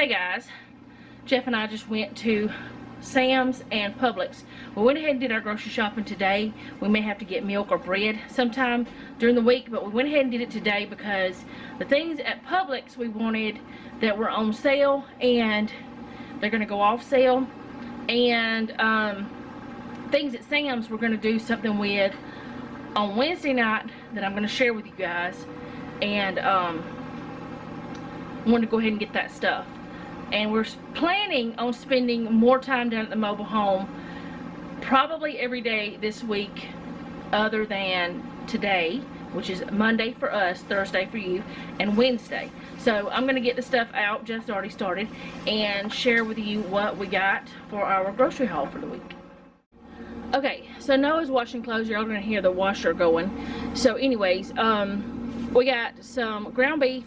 Hey guys, Jeff and I just went to Sam's and Publix. We went ahead and did our grocery shopping today. We may have to get milk or bread sometime during the week, but we went ahead and did it today because the things at Publix we wanted that were on sale, and they're going to go off sale, and things at Sam's we're going to do something with on Wednesday night that I'm going to share with you guys, and I want to go ahead and get that stuff. And we're planning on spending more time down at the mobile home probably every day this week other than today, which is Monday for us, Thursday for you, and Wednesday. So I'm going to get the stuff out, Jeff's already started, and share with you what we got for our grocery haul for the week. Okay, so Noah's washing clothes. You're all going to hear the washer going. So anyways, we got some ground beef,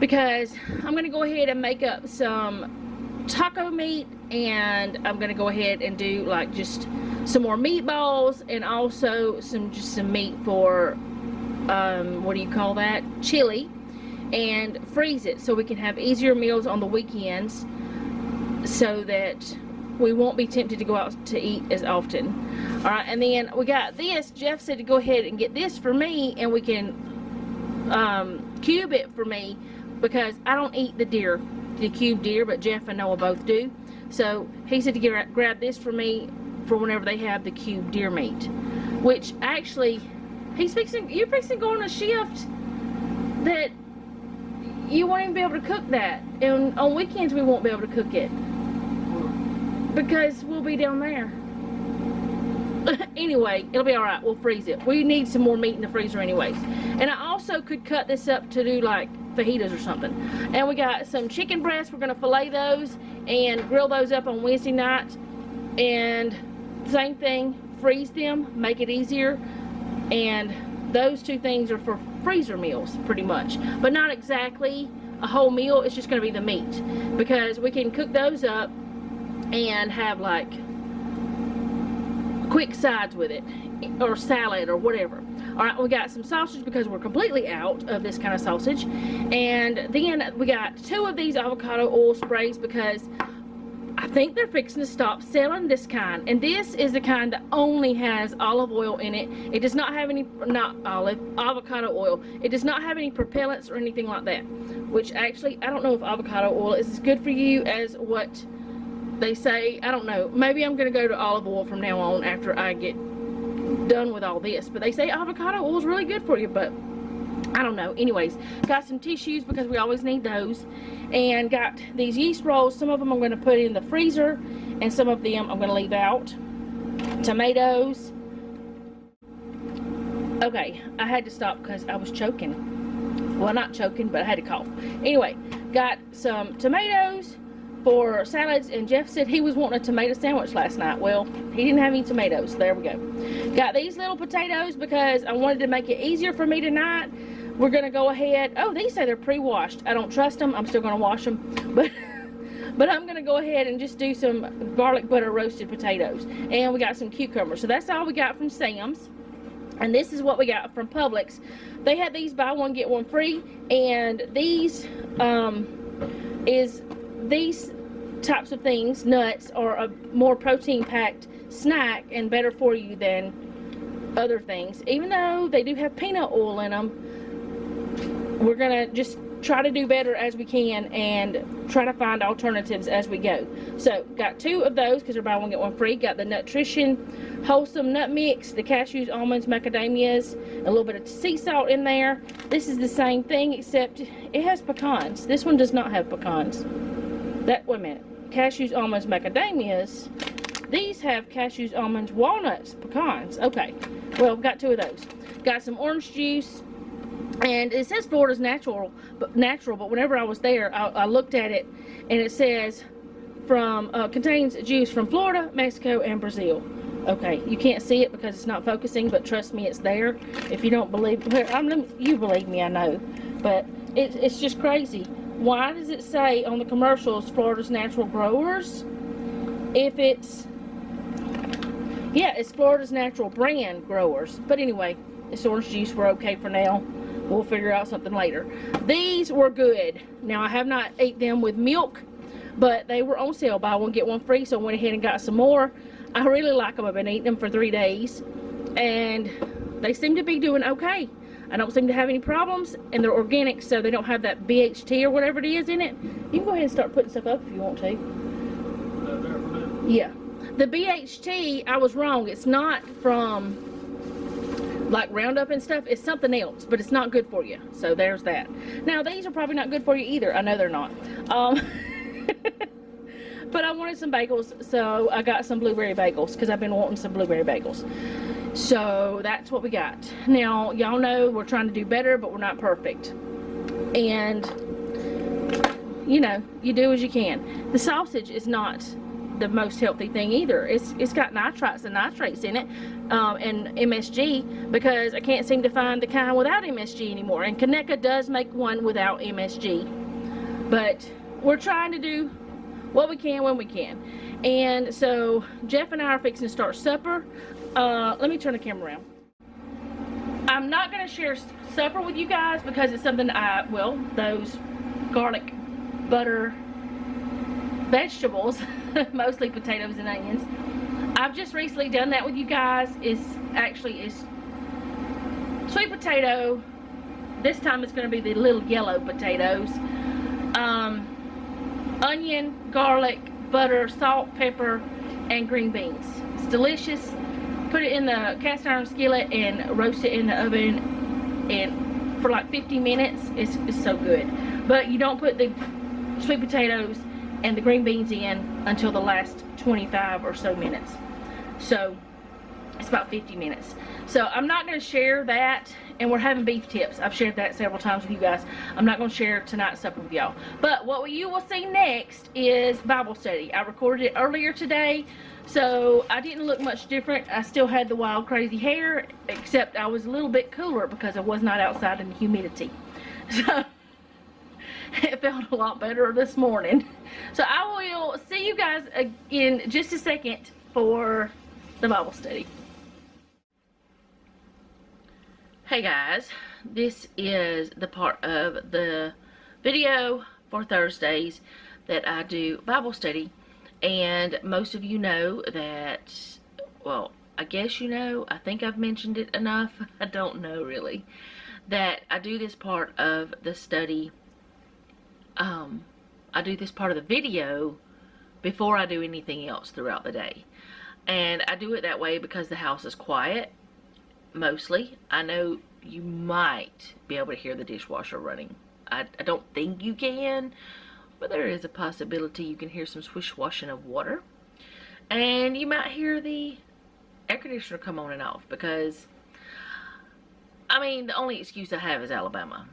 because I'm going to go ahead and make up some taco meat, and I'm going to go ahead and do like just some more meatballs, and also just some meat for what do you call that, chili, and freeze it so we can have easier meals on the weekends so that we won't be tempted to go out to eat as often. Alright, and then we got this. Jeff said to go ahead and get this for me, and we can cube it for me, because I don't eat the cubed deer, but Jeff and Noah both do. So he said to grab this for me for whenever they have the cubed deer meat. Which actually, you're fixing to go on a shift that you won't even be able to cook that. And on weekends we won't be able to cook it, because we'll be down there. Anyway, it'll be alright. We'll freeze it. We need some more meat in the freezer anyways. And I also could cut this up to do like fajitas or something. And we got some chicken breasts. We're going to fillet those and grill those up on Wednesday night. And same thing, freeze them, make it easier. And those two things are for freezer meals pretty much. But not exactly a whole meal. It's just going to be the meat. Because we can cook those up and have like quick sides with it, or salad or whatever. Alright, we got some sausage because we're completely out of this kind of sausage. And then we got 2 of these avocado oil sprays, because I think they're fixing to stop selling this kind. And this is the kind that only has olive oil in it. It does not have any, avocado oil. It does not have any propellants or anything like that. Which actually, I don't know if avocado oil is as good for you as what they say. I don't know. Maybe I'm going to go to olive oil from now on after I get done with all this. But they say avocado oil is really good for you, but I don't know. Anyways, got some tissues because we always need those. And got these yeast rolls. Some of them I'm going to put in the freezer, and some of them I'm going to leave out. Tomatoes. Okay, I had to stop because I was choking. Well, not choking, but I had to cough. Anyway, got some tomatoes for salads, and Jeff said he was wanting a tomato sandwich last night. Well, he didn't have any tomatoes, so there we go. Got these little potatoes because I wanted to make it easier for me tonight. We're going to go ahead. Oh, these say they're pre-washed. I don't trust them. I'm still going to wash them. But I'm going to go ahead and just do some garlic butter roasted potatoes. And we got some cucumbers. So that's all we got from Sam's. And this is what we got from Publix. They had these buy one get one free. And these these types of things, nuts, are a more protein-packed snack and better for you than other things. Even though they do have peanut oil in them, we're gonna just try to do better as we can and try to find alternatives as we go. So got 2 of those because they're buy one get one free. Got the Nutrition Wholesome Nut Mix, the cashews, almonds, macadamias, a little bit of sea salt in there. This is the same thing except it has pecans. This one does not have pecans. Wait a minute, cashews, almonds, macadamias. These have cashews, almonds, walnuts, pecans. Okay, well, got 2 of those. Got some orange juice, and it says Florida's natural, but whenever I was there, I looked at it, and it says contains juice from Florida, Mexico, and Brazil. Okay, you can't see it because it's not focusing, but trust me, it's there. If you don't believe, you believe me, I know, but it's just crazy. Why does it say on the commercials Florida's natural growers if it's Florida's natural brand growers? But anyway, it's orange juice. We're okay for now. We'll figure out something later. These were good. Now, I have not ate them with milk, but they were on sale. Buy one, get one free, so I went ahead and got some more. I really like them. I've been eating them for 3 days, and they seem to be doing okay. I don't seem to have any problems, and they're organic, so they don't have that BHT or whatever it is in it. You can go ahead and start putting stuff up if you want to. Yeah. The BHT, I was wrong. It's not from like Roundup and stuff. It's something else, but it's not good for you. So there's that. Now, these are probably not good for you either. I know they're not. But I wanted some bagels, so I got some blueberry bagels because I've been wanting some blueberry bagels. So that's what we got. Now, y'all know we're trying to do better, but we're not perfect. And, you know, you do as you can. The sausage is not the most healthy thing either. It's got nitrites and nitrates in it, and MSG, because I can't seem to find the kind without MSG anymore. And Kaneka does make one without MSG. But we're trying to do what we can when we can. And so Jeff and I are fixing to start supper. Let me turn the camera around. I'm not going to share supper with you guys because it's something well, those garlic, butter, vegetables, mostly potatoes and onions. I've just recently done that with you guys. It's sweet potato. This time it's going to be the little yellow potatoes. Onion, garlic, butter, salt, pepper, and green beans. It's delicious. Put it in the cast iron skillet and roast it in the oven and for like 50 minutes. It's so good. But you don't put the sweet potatoes and the green beans in until the last 25 or so minutes. So it's about 50 minutes. So I'm not going to share that. And we're having beef tips. I've shared that several times with you guys. I'm not going to share tonight's supper with y'all. But what you will see next is Bible study. I recorded it earlier today, so I didn't look much different. I still had the wild, crazy hair, except I was a little bit cooler because I was not outside in the humidity. So it felt a lot better this morning. So I will see you guys in just a second for the Bible study. Hey guys, this is the part of the video for Thursdays that I do Bible study, and most of you know that, well, I guess you know, I think I've mentioned it enough, I don't know really, that I do this part of the study, I do this part of the video before I do anything else throughout the day. And I do it that way because the house is quiet. Mostly. I know you might be able to hear the dishwasher running. I don't think you can, but there is a possibility you can hear some swish washing of water. And you might hear the air conditioner come on and off because, I mean, the only excuse I have is Alabama.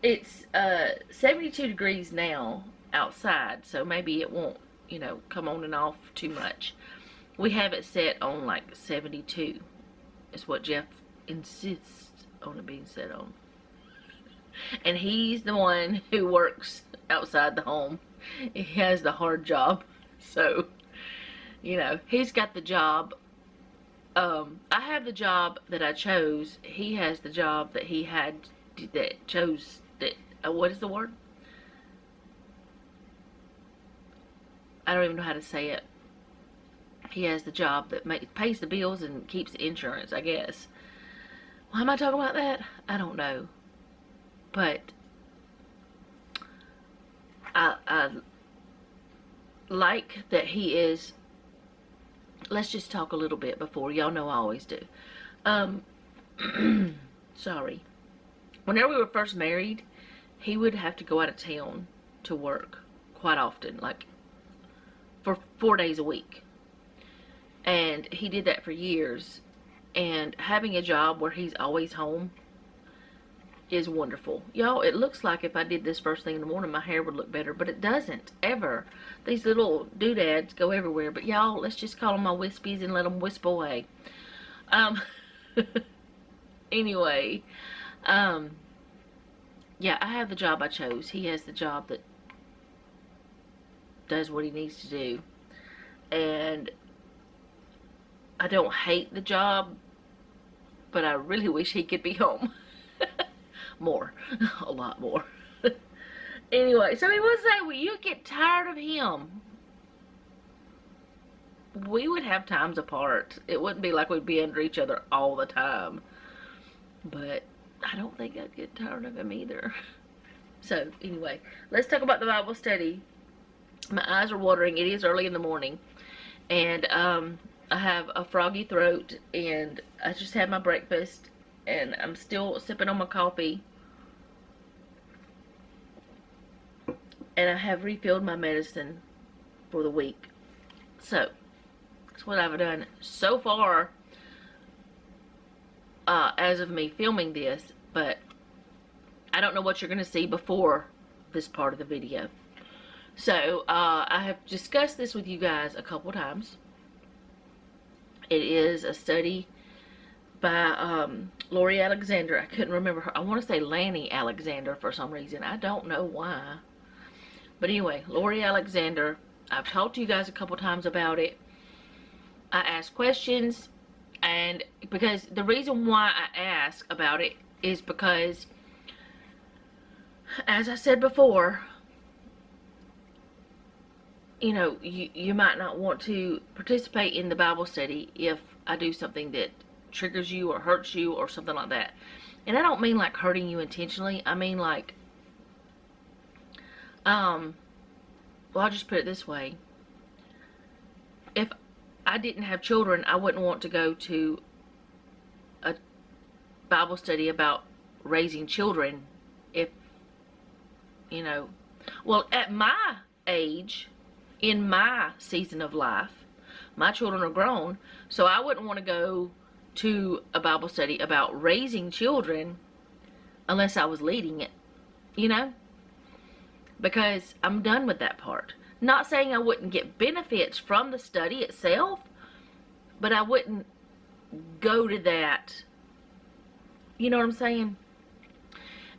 It's 72 degrees now outside, so maybe it won't, you know, come on and off too much. We have it set on like 72. Is what Jeff insists on it being set on. And he's the one who works outside the home. He has the hard job. So, you know, he's got the job. I have the job that I chose. He has the job that he had that chose that, what is the word? I don't even know how to say it. He has the job that pays the bills and keeps the insurance, I guess. Why am I talking about that? I don't know. But I like that he is. Let's just talk a little bit before. Y'all know I always do. Sorry. Whenever we were first married, he would have to go out of town to work quite often, like for 4 days a week. And he did that for years. And having a job where he's always home is wonderful. Y'all, it looks like if I did this first thing in the morning, my hair would look better. But it doesn't, ever. These little doodads go everywhere. But y'all, let's just call them my wispies and let them wisp away. Anyway. Yeah, I have the job I chose. He has the job that does what he needs to do. And I don't hate the job, but I really wish he could be home. more. A lot more. Anyway, so he would say, well, you get tired of him. We would have times apart. It wouldn't be like we'd be under each other all the time. But I don't think I'd get tired of him either. So, anyway, let's talk about the Bible study. My eyes are watering. It is early in the morning. And I have a froggy throat. And I just had my breakfast. And I'm still sipping on my coffee. And I have refilled my medicine for the week. So, that's what I've done so far as of me filming this. But I don't know what you're going to see before this part of the video. So, I have discussed this with you guys a couple times. It is a study by Lori Alexander. I couldn't remember her. I want to say Lanny Alexander for some reason. I don't know why. But anyway, Lori Alexander. I've talked to you guys a couple times about it. I ask questions. And because the reason why I ask about it is because, as I said before, you know, you might not want to participate in the Bible study if I do something that triggers you or hurts you or something like that. And I don't mean like hurting you intentionally. I mean like, well, I'll just put it this way. If I didn't have children, I wouldn't want to go to a Bible study about raising children if, you know, well, at my age, in my season of life, my children are grown, so I wouldn't want to go to a Bible study about raising children unless I was leading it, you know, because I'm done with that part. Not saying I wouldn't get benefits from the study itself, but I wouldn't go to that, you know what I'm saying?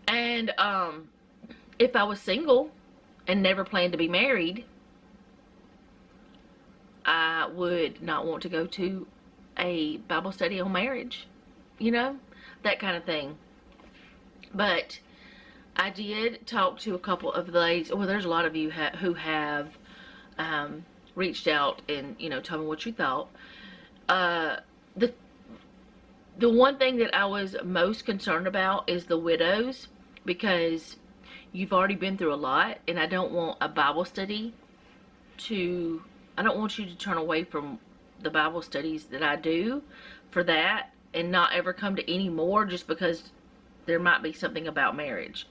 And if I was single and never planned to be married, I would not want to go to a Bible study on marriage, you know, that kind of thing. But I did talk to a couple of the ladies. Well, there's a lot of you who have reached out and, you know, told me what you thought. The one thing that I was most concerned about is the widows, because you've already been through a lot, and I don't want a Bible study to, I don't want you to turn away from the Bible studies that I do for that and not ever come to any more just because there might be something about marriage.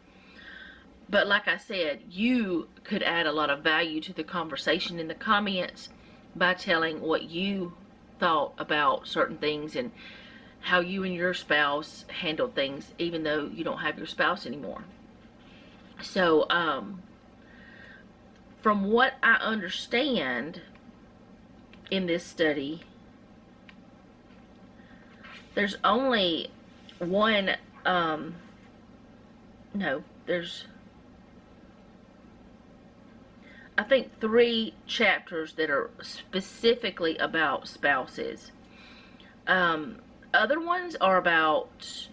But like I said, you could add a lot of value to the conversation in the comments by telling what you thought about certain things and how you and your spouse handled things, even though you don't have your spouse anymore. So, from what I understand in this study, there's only one, no, there's, I think 3 chapters that are specifically about spouses. Other ones are about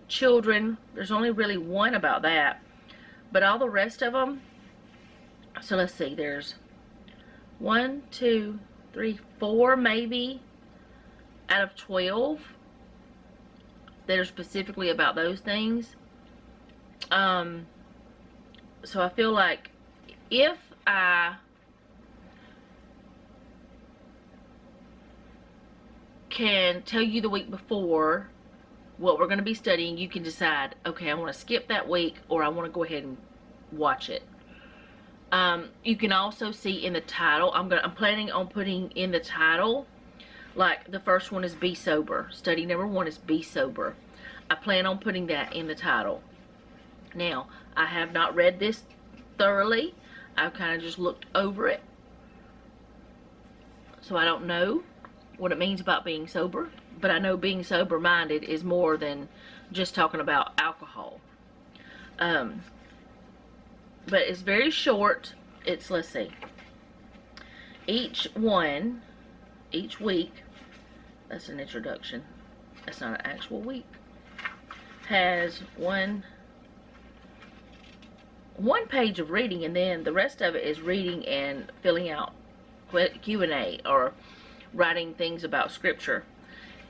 children. There's only really one about that. But all the rest of them, so let's see, there's 1, 2, 3, 4 maybe out of 12 that are specifically about those things. So I feel like if I can tell you the week before what we're going to be studying, you can decide, okay, I want to skip that week or I want to go ahead and watch it. You can also see in the title, I'm planning on putting in the title, like the first one is Be Sober. Study number 1 is Be Sober. I plan on putting that in the title. Now, I have not read this thoroughly. I've kind of just looked over it. So I don't know what it means about being sober. But I know being sober-minded is more than just talking about alcohol. But it's very short. It's, let's see. Each week, that's an introduction. That's not an actual week. has one page of reading, and then the rest of it is reading and filling out Q&A or writing things about scripture.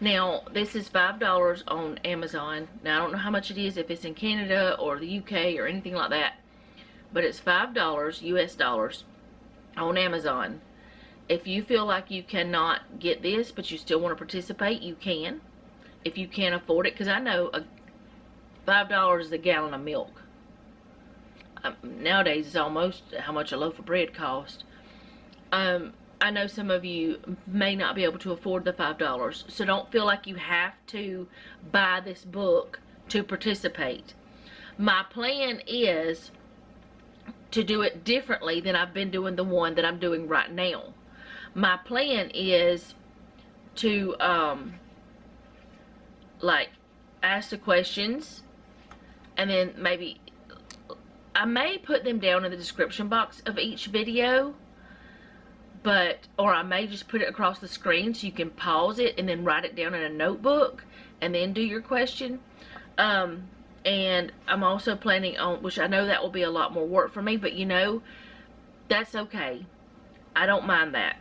Now, this is $5 on Amazon. Now, I don't know how much it is if it's in Canada or the UK or anything like that, but it's $5 US dollars on Amazon. If you feel like you cannot get this, but you still want to participate, you can. If you can't afford it, because I know $5 is a gallon of milk. Nowadays, it's almost how much a loaf of bread costs. I know some of you may not be able to afford the $5, so don't feel like you have to buy this book to participate. My plan is to do it differently than I've been doing the one that I'm doing right now. My plan is to like ask the questions, and then maybe I may put them down in the description box of each video, or I may just put it across the screen so you can pause it and then write it down in a notebook and then do your question. And I'm also planning on, which I know that will be a lot more work for me, but you know, that's okay. I don't mind that.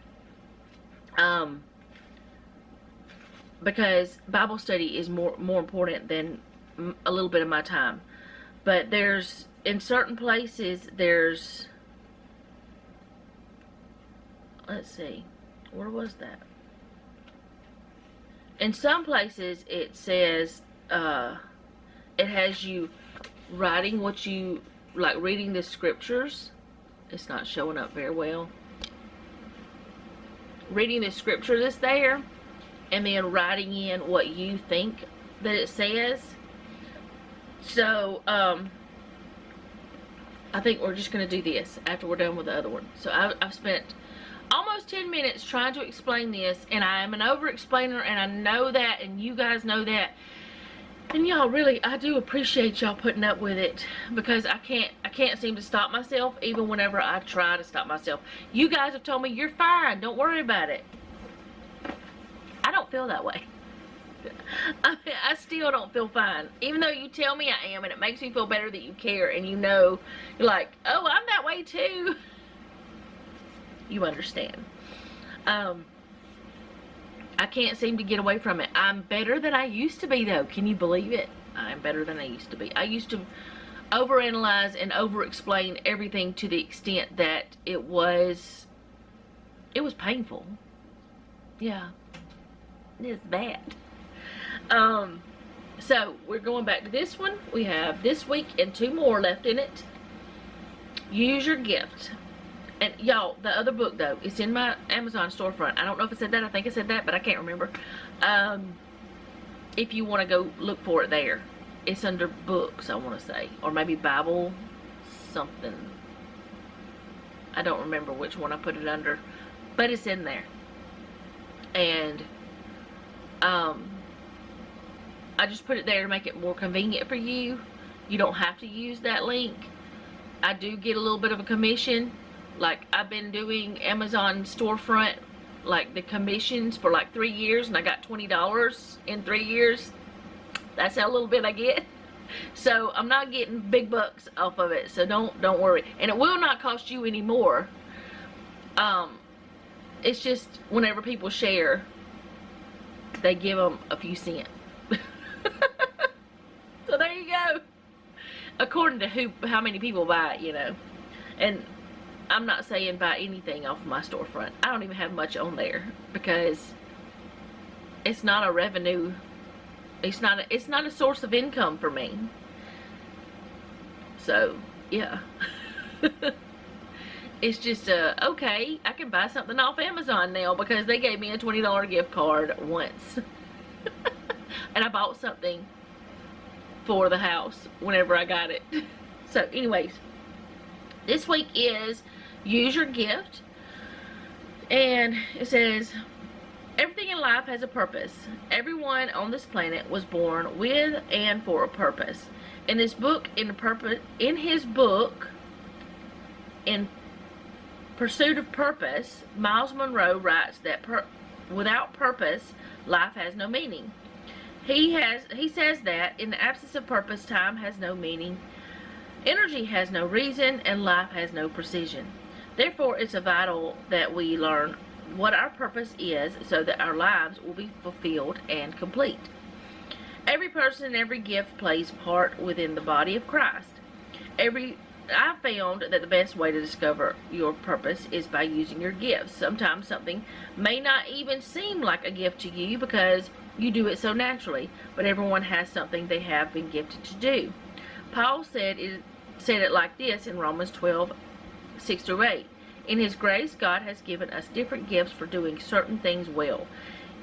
Because Bible study is more important than a little bit of my time. But there's, in certain places, there's, let's see, where was that? In some places it says, it has you writing what you, like reading the scriptures. It's not showing up very well. Reading the scripture that's there, and then writing in what you think that it says. So, I think we're just going to do this after we're done with the other one. So I've spent almost 10 minutes trying to explain this, and I am an over-explainer, and I know that, and you guys know that. And y'all, really, I do appreciate y'all putting up with it, because I can't seem to stop myself, even whenever I try to stop myself. You guys have told me, you're fine, don't worry about it. I don't feel that way. I still don't feel fine, even though you tell me I am, and it makes me feel better that you care, and you know, you're like, oh, I'm that way too. You understand. I can't seem to get away from it. I'm better than I used to be, though. Can you believe it? I'm better than I used to be. I used to overanalyze and over-explain everything to the extent that it was painful. Yeah, it's bad. So we're going back to this one. We have this week and 2 more left in it. Use your gift. And y'all, the other book though, it's in my Amazon storefront. I don't know if it said that. I think it said that, but I can't remember. If you want to go look for it there, it's under books, I want to say, or maybe Bible something. I don't remember which one I put it under, but it's in there. And I just put it there to make it more convenient for you. You don't have to use that link. I do get a little bit of a commission. Like, I've been doing Amazon storefront, like the commissions for like 3 years, and I got $20 in 3 years. That's how little bit I get. So I'm not getting big bucks off of it, so don't worry. And it will not cost you any more. It's just whenever people share, they give them a few cents. So there you go. According to how many people buy it, you know. And I'm not saying buy anything off of my storefront. I don't even have much on there, because it's not a revenue. It's not a source of income for me. So yeah. It's just okay, I can buy something off Amazon now because they gave me a $20 gift card once. And I bought something for the house whenever I got it. So anyways, this week is use your gift. And it says, everything in life has a purpose. Everyone on this planet was born with and for a purpose. In his book, In Pursuit of Purpose, Miles Monroe writes that without purpose, life has no meaning. He says that in the absence of purpose, time has no meaning, energy has no reason, and life has no precision. Therefore, it's vital that we learn what our purpose is so that our lives will be fulfilled and complete. Every person and every gift plays part within the body of Christ. I found that the best way to discover your purpose is by using your gifts. Sometimes something may not even seem like a gift to you because you do it so naturally, but everyone has something they have been gifted to do. Paul said it like this in Romans 12:6-8. In His grace, God has given us different gifts for doing certain things well.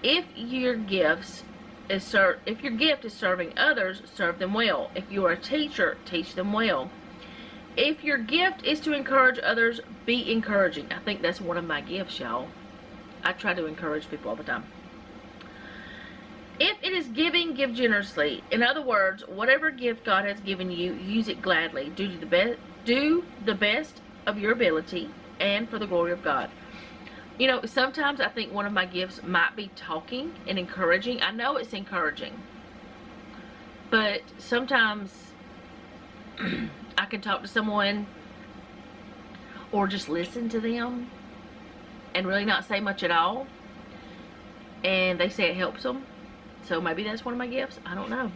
If your gift is serving others, serve them well. If you are a teacher, teach them well. If your gift is to encourage others, be encouraging. I think that's one of my gifts, y'all. I try to encourage people all the time. If it is giving, give generously. In other words, whatever gift God has given you, use it gladly. Do the best of your ability and for the glory of God. You know, sometimes I think one of my gifts might be talking and encouraging. I know it's encouraging, but sometimes I can talk to someone or just listen to them and really not say much at all, and they say it helps them. So maybe that's one of my gifts. I don't know.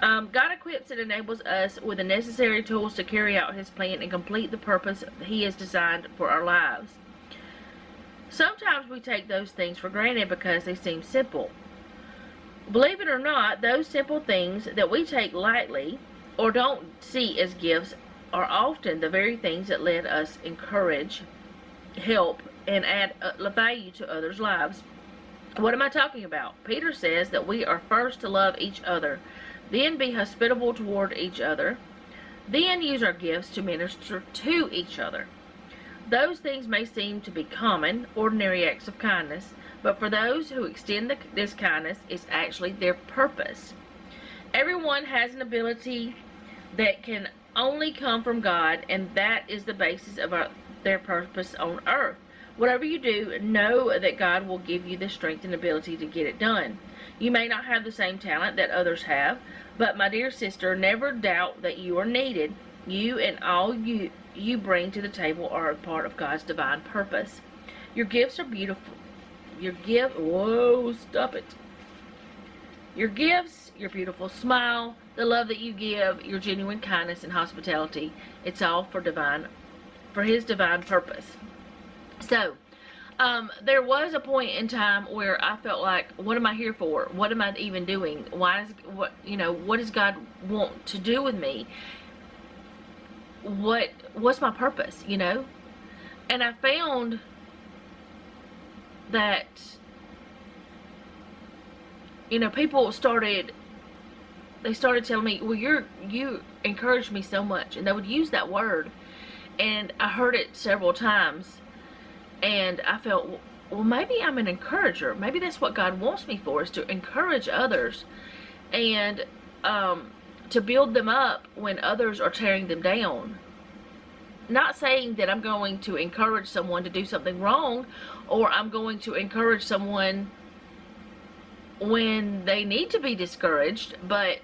God equips and enables us with the necessary tools to carry out His plan and complete the purpose He has designed for our lives. Sometimes we take those things for granted because they seem simple. Believe it or not, those simple things that we take lightly or don't see as gifts are often the very things that let us encourage, help, and add value to others' lives. What am I talking about? Peter says that we are first to love each other, then be hospitable toward each other, then use our gifts to minister to each other. Those things may seem to be common, ordinary acts of kindness, but for those who extend this kindness, it's actually their purpose. Everyone has an ability that can only come from God, and that is the basis of their purpose on earth. Whatever you do, know that God will give you the strength and ability to get it done. You may not have the same talent that others have, but my dear sister, never doubt that you are needed. You and all you bring to the table are a part of God's divine purpose. Your gifts are beautiful. Your gifts, your beautiful smile, the love that you give, your genuine kindness and hospitality, it's all for His divine purpose. So, there was a point in time where I felt like, what am I here for? What am I even doing? What does God want to do with me? What's my purpose, And I found that, people started telling me, well, you encouraged me so much, and they would use that word, and I heard it several times, and I felt, well, maybe I'm an encourager. Maybe that's what God wants me for, is to encourage others, and to build them up when others are tearing them down. Not saying that I'm going to encourage someone to do something wrong, or I'm going to encourage someone when they need to be discouraged, but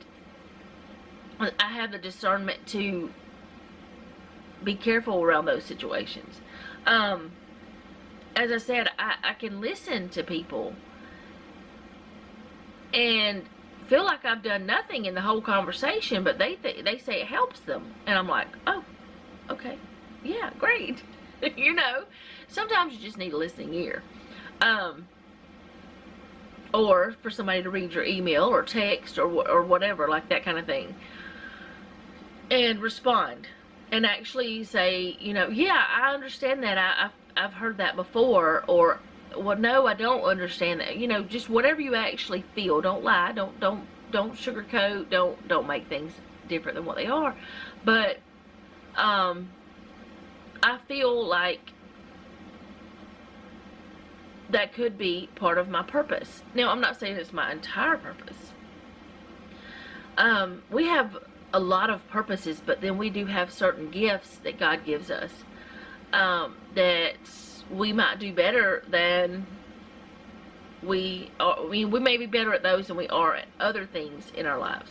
I have the discernment to be careful around those situations. As I said, I can listen to people and feel like I've done nothing in the whole conversation, but they say it helps them, and I'm like, oh, okay, yeah, great. Sometimes you just need a listening ear, or for somebody to read your email or text or whatever, like that kind of thing, and respond and actually say, yeah, I understand that, I've heard that before, or, well, no, I don't understand that. Just whatever you actually feel. Don't lie. Don't sugarcoat. Don't make things different than what they are. But I feel like that could be part of my purpose. Now, I'm not saying it's my entire purpose. We have a lot of purposes, but then we do have certain gifts that God gives us. That we might do better than we may be better at those than we are at other things in our lives.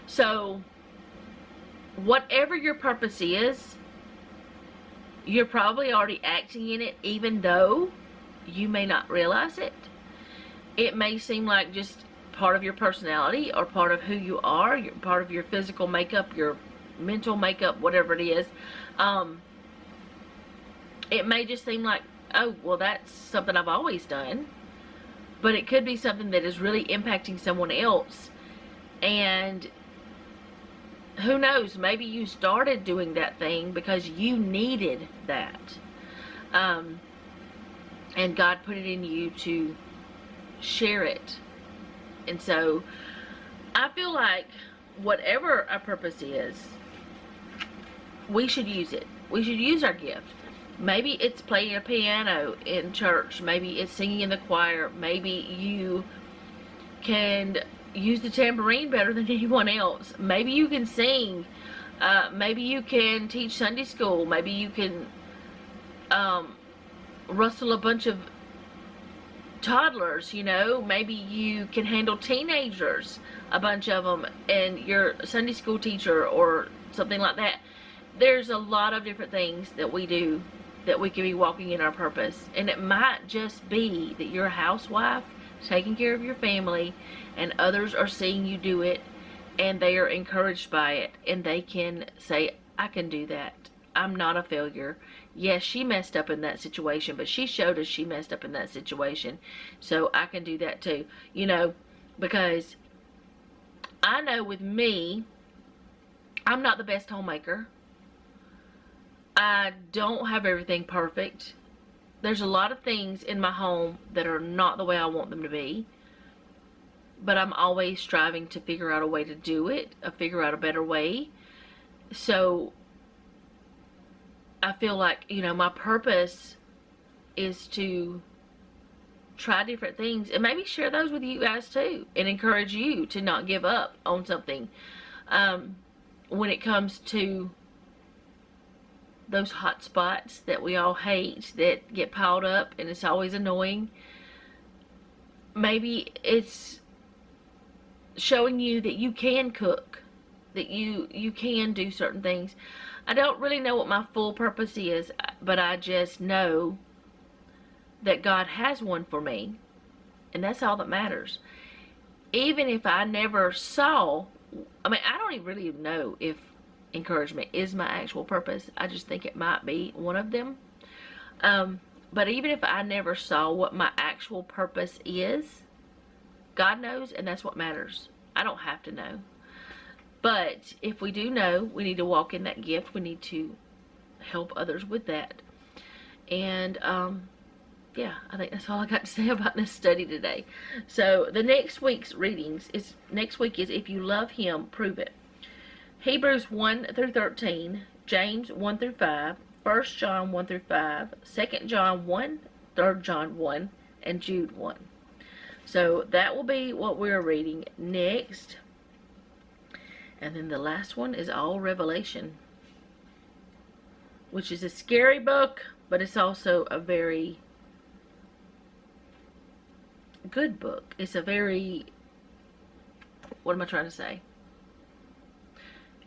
So whatever your purpose is, you're probably already acting in it, even though you may not realize it. It may seem like just part of your personality or part of who you are, part of your physical makeup, your mental makeup, whatever it is. It may just seem like, oh, well, that's something I've always done. But it could be something that is really impacting someone else. And who knows, maybe you started doing that thing because you needed that. And God put it in you to share it. And so I feel like whatever our purpose is, we should use it. We should use our gift. Maybe it's playing a piano in church. Maybe it's singing in the choir. Maybe you can use the tambourine better than anyone else. Maybe you can sing. Maybe you can teach Sunday school. Maybe you can rustle a bunch of toddlers, you know. Maybe you can handle teenagers, a bunch of them, and you're a Sunday school teacher or something like that. There's a lot of different things that we do that we can be walking in our purpose. And it might just be that you're a housewife taking care of your family and others are seeing you do it and they are encouraged by it and they can say, I can do that. I'm not a failure. Yes, she messed up in that situation, but she showed us she messed up in that situation, so I can do that too. You know, because I know with me, I'm not the best homemaker. I don't have everything perfect. There's a lot of things in my home that are not the way I want them to be. But I'm always striving to figure out a way to do it, figure out a better way. So I feel like, you know, my purpose is to try different things and maybe share those with you guys too and encourage you to not give up on something when it comes to those hot spots that we all hate that get piled up and it's always annoying. Maybe it's showing you that you can cook, that you can do certain things. I don't really know what my full purpose is, but I just know that God has one for me, and that's all that matters. Even if I never saw, I mean, I don't even really know if encouragement is my actual purpose. I just think it might be one of them. But even if I never saw what my actual purpose is, God knows, and that's what matters. I don't have to know. But if we do know, we need to walk in that gift. We need to help others with that. And yeah, I think that's all I got to say about this study today. So the next week's readings is, next week is If You Love Him, Prove It. Hebrews 1 through 13, James 1 through 5, 1 John 1 through 5, 2 John 1, 3 John 1, and Jude 1. So that will be what we're reading next. And then the last one is all Revelation, which is a scary book, but it's also a very good book. It's a very, what am I trying to say?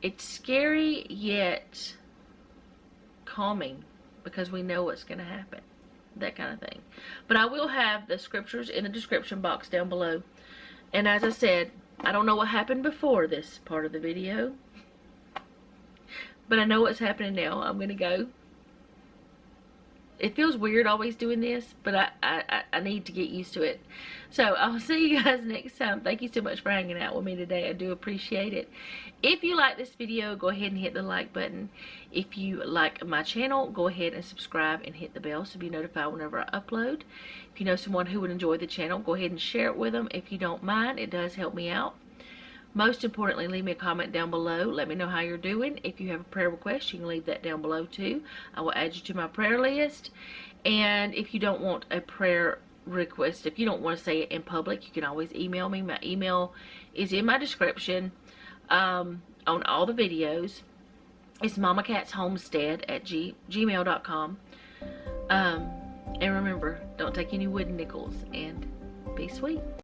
It's scary yet calming because we know what's going to happen. That kind of thing. But I will have the scriptures in the description box down below. And as I said, I don't know what happened before this part of the video, but I know what's happening now. I'm going to go. It feels weird always doing this, but I need to get used to it. So I'll see you guys next time. Thank you so much for hanging out with me today. I do appreciate it. If you like this video, go ahead and hit the like button. If you like my channel, go ahead and subscribe and hit the bell so be notified whenever I upload. If you know someone who would enjoy the channel, go ahead and share it with them. If you don't mind, it does help me out. Most importantly, leave me a comment down below. Let me know how you're doing. If you have a prayer request, you can leave that down below too. I will add you to my prayer list. And if you don't want a prayer request, if you don't want to say it in public, you can always email me. My email is in my description on all the videos. It's mamacatshomestead@gmail.com. And remember, don't take any wooden nickels, and Be sweet.